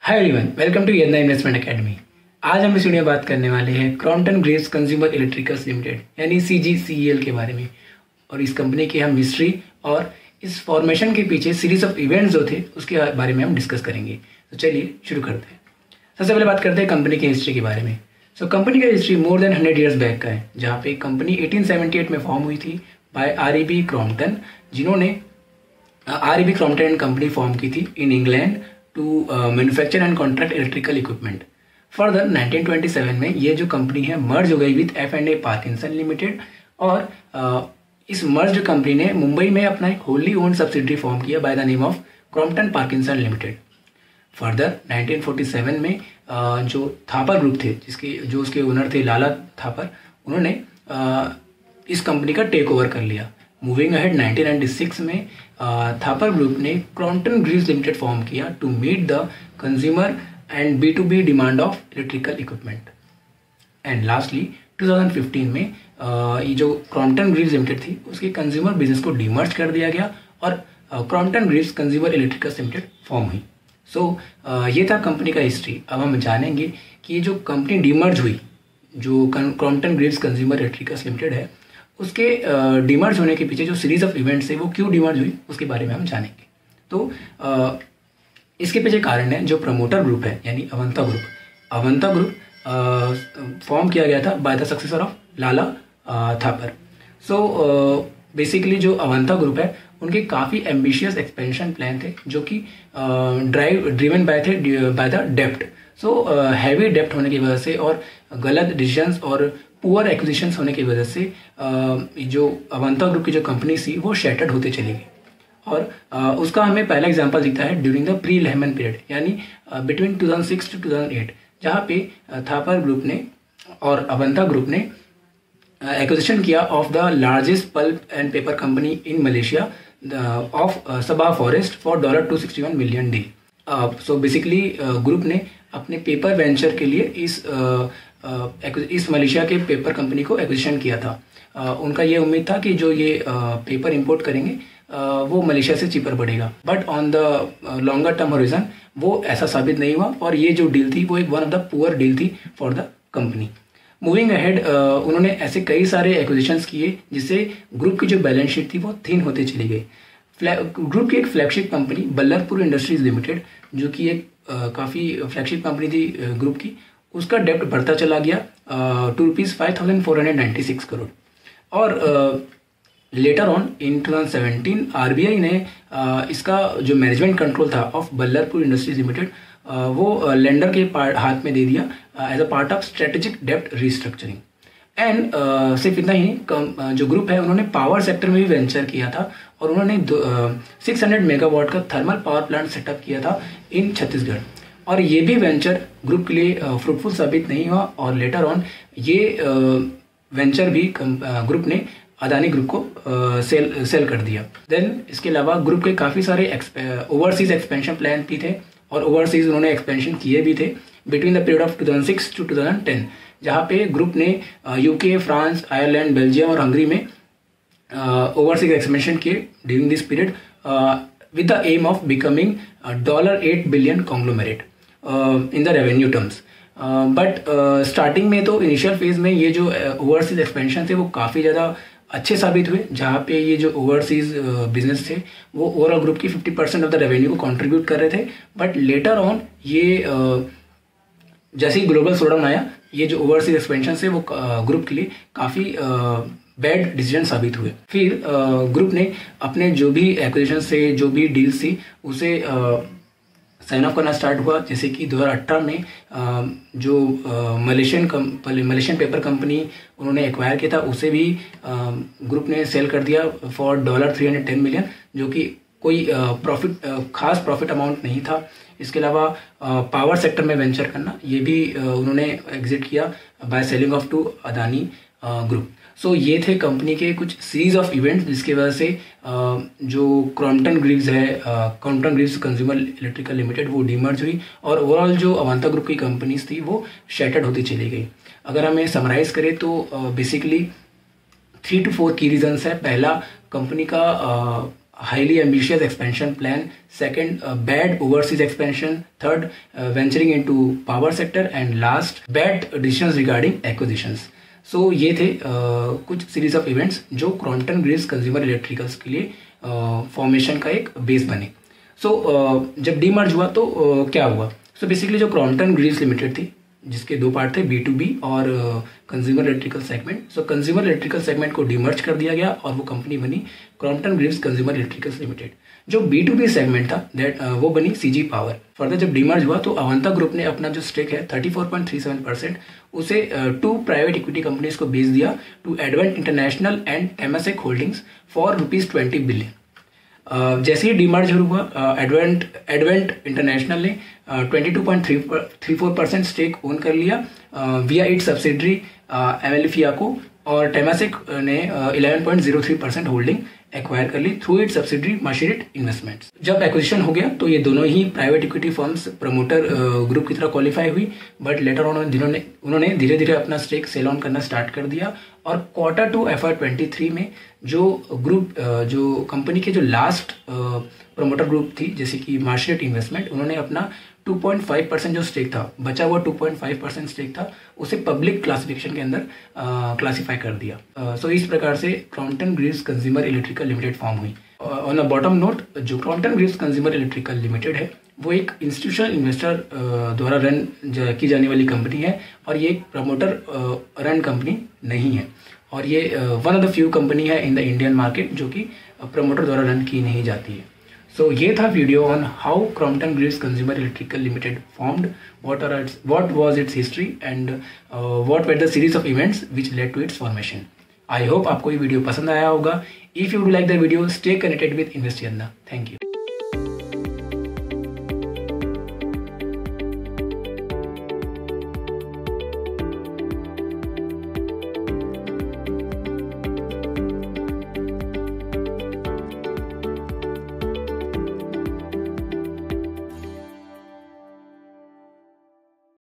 Hi everyone, welcome to Yadnya investment academy. आज हम इस वीडियो में बात करने वाले हैं Crompton Greaves consumer electricals limited यानी CGCEL के बारे में, और इस कंपनी की हम हिस्ट्री और इस फॉर्मेशन के पीछे सीरीज ऑफ इवेंट्स जो थे उसके बारे में हम डिस्कस करेंगे। तो चलिए शुरू करते हैं। सबसे पहले बात करते हैं कंपनी की हिस्ट्री के बारे में। कंपनी का history more than 100 years back का है, जहाँ पे कंपनी 1878 में फॉर्म हुई थी बाय REB क्रॉम्पटन, जिन्होंने REB Crompton and company form की थी in England to manufacture and contract electrical equipment. Further 1927 में ये जो कंपनी है मर्ज हो गई विथ F&A पार्किंसन लिमिटेड, और इस मर्ज कंपनी ने मुंबई में अपना एक होली ओन्ड सब्सिडरी फॉर्म किया by the name of Crompton Parkinson limited. Further 1947 में जो थापर ग्रुप थे, जो उसके ओनर थे लाला थापर, उन्होंने इस कंपनी का टेक ओवर कर लिया। मूविंग अहेड 1996 में थापर ग्रुप ने क्रॉम्पटन ग्रीव्स लिमिटेड फॉर्म किया to meet the consumer and B2B demand of electrical equipment. And lastly 2015 में ये जो क्रॉम्पटन ग्रीव्स लिमिटेड थी उसके कंज्यूमर बिजनेस को डीमर्ज कर दिया गया और Crompton Greaves consumer electricals limited form हुई। ये था कंपनी का हिस्ट्री। अब हम जानेंगे कि ये जो कंपनी डीमर्ज हुई, जो Crompton Greaves consumer electricals limited है, उसके डीमर्ज होने के पीछे जो सीरीज ऑफ इवेंट्स है वो क्यों डीमर्ज हुई उसके बारे में हम जानेंगे। तो इसके पीछे कारण है जो प्रमोटर ग्रुप है यानी अवंता ग्रुप फॉर्म किया गया था by the successor of Lala Thapar. Basically जो अवंता ग्रुप है उनके काफ़ी एम्बिशियस एक्सपेंशन प्लान थे, जो कि driven by the dept. Heavy डेप्ट होने की वजह से और गलत डिसीजंस और पुअर एक्विजिशंस होने की वजह से जो अवंता ग्रुप की जो कंपनी थी वो शैटर्ड होते चली गई। और उसका हमें पहला एग्जांपल दिखता है during the pre Lehman period यानी बिटवीन 2006 टू 2008, जहाँ पे थापर ग्रुप ने और अवंता ग्रुप ने एक्विजिशन किया of the largest pulp and paper company in Malaysia of Sabah forest for $261 million deal. Basically group ने अपने पेपर वेंचर के लिए इस मलेशिया के पेपर कंपनी को एक्विजिशन किया था। उनका ये उम्मीद था कि जो ये पेपर इंपोर्ट करेंगे वो मलेशिया से चीपर पड़ेगा, but on the longer term horizon वो ऐसा साबित नहीं हुआ, और ये जो डील थी वो एक one of the poor deal थी for the company. Moving ahead उन्होंने ऐसे कई सारे एक्विजिशंस किए जिससे ग्रुप की जो बैलेंस शीट थी वो थिन होती चली गई। ग्रुप की एक फ्लैगशिप कंपनी बल्लरपुर इंडस्ट्रीज लिमिटेड, जो कि एक काफ़ी फ्लैगशिप कंपनी थी ग्रुप की, उसका डेप्ट बढ़ता चला गया टू ₹5,496 करोड़। और लेटर ऑन इन 2017 RBI ने इसका जो मैनेजमेंट कंट्रोल था ऑफ बल्लरपुर इंडस्ट्रीज लिमिटेड वो लेंडर के हाथ में दे दिया as a part of strategic डेप्ट रीस्ट्रक्चरिंग। एंड सिर्फ इतना ही जो ग्रुप है उन्होंने पावर सेक्टर में भी वेंचर किया था, और उन्होंने 600 मेगावाट का थर्मल पावर प्लांट सेटअप किया था इन छत्तीसगढ़। और ये भी वेंचर ग्रुप के लिए फ्रूटफुल साबित नहीं हुआ, और लेटर ऑन ये वेंचर भी ग्रुप ने अदानी ग्रुप को सेल कर दिया। देन इसके अलावा ग्रुप के काफ़ी सारे ओवरसीज एक्सपेंशन प्लान भी थे, और ओवरसीज उन्होंने एक्सपेंशन किए भी थे between the period of 2006 to 2010, जहाँ पे ग्रुप ने UK, फ्रांस, आयरलैंड, बेल्जियम और हंगरी में ओवरसीज एक्सपेंशन किए during this period with the aim of becoming $8 billion conglomerate in the revenue terms. But starting में तो इनिशियल फेज में ये जो ओवरसीज एक्सपेंशन थे वो काफ़ी ज़्यादा अच्छे साबित हुए, जहाँ पे ये जो ओवरसीज बिजनेस थे वो ओवरऑल ग्रुप की 50% ऑफ द रेवेन्यू को कंट्रीब्यूट कर रहे थे। बट लेटर ऑन ये जैसे ही ग्लोबल स्लोडाउन आया, ये जो ओवरसीज एक्सपेंशन है वो ग्रुप के लिए काफ़ी बैड डिसीजन साबित हुए। फिर ग्रुप ने अपने जो भी एक्विजिशन से जो भी डील्स थी उसे साइन ऑफ करना स्टार्ट हुआ, जैसे कि 2018 में जो मलेशियन पेपर कंपनी उन्होंने एक्वायर किया था उसे भी ग्रुप ने सेल कर दिया फॉर $310 मिलियन, जो कि कोई खास प्रॉफिट अमाउंट नहीं था। इसके अलावा पावर सेक्टर में वेंचर करना ये भी उन्होंने एग्जिट किया by selling off to Adani group. ये थे कंपनी के कुछ सीरीज ऑफ इवेंट्स जिसकी वजह से जो क्रॉम्पटन ग्रीव्स है, Crompton Greaves consumer electrical limited, वो डीमर्ज हुई, और ओवरऑल जो अवंता ग्रुप की कंपनीज थी वो शैटर्ड होती चली गई। अगर हमें समराइज करें तो बेसिकली 3 to 4 की रीजंस है। पहला, कंपनी का highly ambitious expansion plan, second bad overseas expansion, third venturing into power sector, and last bad decisions regarding acquisitions. So ये थे कुछ सीरीज ऑफ इवेंट्स जो क्रॉम्पटन ग्रीव्स कंज्यूमर इलेक्ट्रिकल्स के लिए फॉर्मेशन का एक बेस बने. सो जब डीमर्ज हुआ तो क्या हुआ? सो बेसिकली जो क्रॉम्पटन ग्रीव्स लिमिटेड थी, जिसके दो पार्ट थे, B2B और कंज्यूमर इलेक्ट्रिकल सेगमेंट. सो कंज्यूमर इलेक्ट्रिकल सेगमेंट को डीमर्ज कर दिया गया और वो कंपनी बनी Crompton Greaves consumer electricals limited. जो B2B सेगमेंट था दैट वो बनी CG पावर. फर्दर जब डीमर्ज हुआ तो अवंता ग्रुप ने अपना जो स्टेक है 34.37% उसे 2 प्राइवेट इक्विटी कंपनीज को बेच दिया, to Advent International and Temasek holdings for ₹20 billion. जैसे ही डीमर्ज हुआ एडवेंट इंटरनेशनल ने 22.34% स्टेक ओन कर लिया via it subsidiary ML Fiaco, और Temasek ने 11.03% होल्डिंग एक्वायर कर ली थ्रू इट सब्सिडरी मार्शरिट इन्वेस्टमेंट्स. जब एक्विजिशन हो गया तो ये दोनों ही private equity firms promoter group की तरह क्वालिफाई हुई, बट लेटर ऑन उन्होंने धीरे धीरे अपना स्टेक सेल ऑन करना स्टार्ट कर दिया. और Q2 FY23 में जो ग्रुप जो कंपनी के जो लास्ट प्रमोटर ग्रुप थी जैसे कि मार्शरिट इन्वेस्टमेंट, उन्होंने अपना 2.5% जो स्टेक था, बचा हुआ 2.5% स्टेक था, उसे पब्लिक क्लासिफिकेशन के अंदर क्लासिफाई कर दिया. सो इस प्रकार से Crompton Greaves consumer electrical limited form हुई. ऑन अ बॉटम नोट, जो Crompton Greaves consumer electrical limited है वो एक इंस्टीट्यूशनल इन्वेस्टर द्वारा रन की जाने वाली कंपनी है, और ये एक प्रमोटर रन कंपनी नहीं है, और ये one of the few company है इन द इंडियन मार्केट जो कि प्रमोटर द्वारा रन की नहीं जाती है. So ये था video on how Crompton Greaves consumer electrical limited formed, what was its history and what were the series of events which led to its formation. I hope आपको ये वीडियो पसंद आया होगा. If you would like the video, stay connected with Invest Yadna. Thank you.